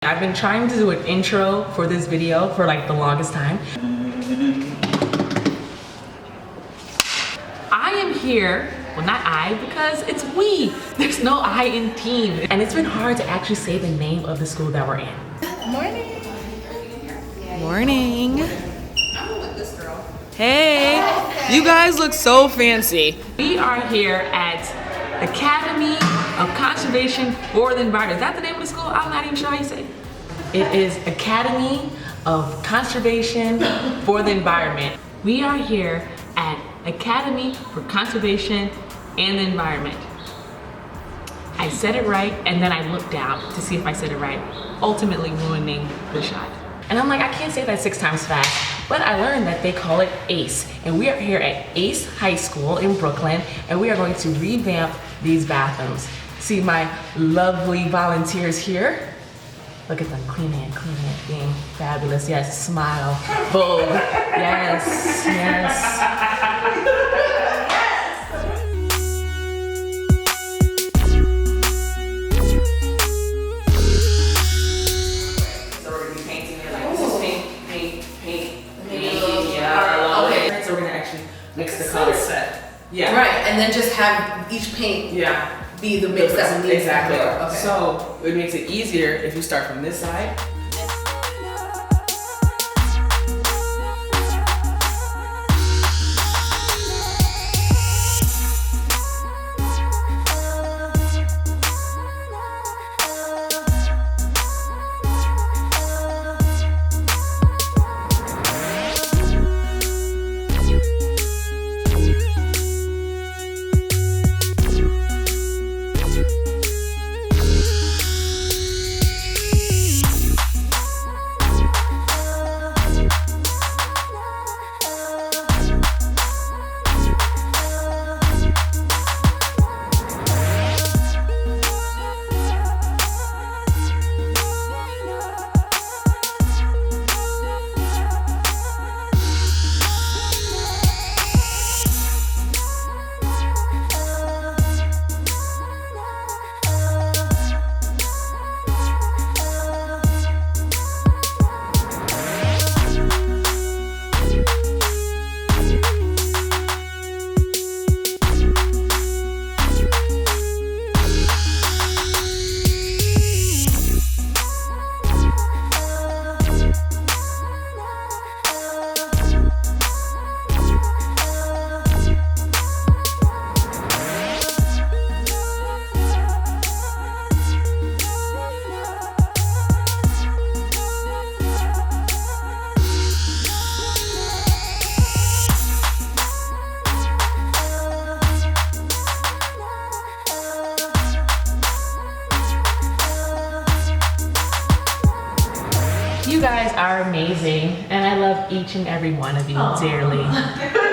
I've been trying to do an intro for this video for like the longest time. I am here, well not I, because it's we. There's no I in team. And it's been hard to actually say the name of the school that we're in. Morning. Morning. Hey, you guys look so fancy. We are here at Academy of Conservation for the Environment. Is that the name of the school? I'm not even sure how you say it. It is Academy of Conservation for the Environment. We are here at Academy for Conservation and the Environment. I said it right, and then I looked down to see if I said it right, ultimately ruining the shot. And I'm like, I can't say that 6 times fast, but I learned that they call it ACE. And we are here at ACE High School in Brooklyn, and we are going to revamp these bathrooms. See my lovely volunteers here? Look at them cleaning, being fabulous. Yes, smile, bold, yes, yes. Mix the color set. Yeah. Right, and then just have each paint be the mix that we need. Exactly. Okay. So it makes it easier if you start from this side. You guys are amazing, and I love each and every one of you dearly.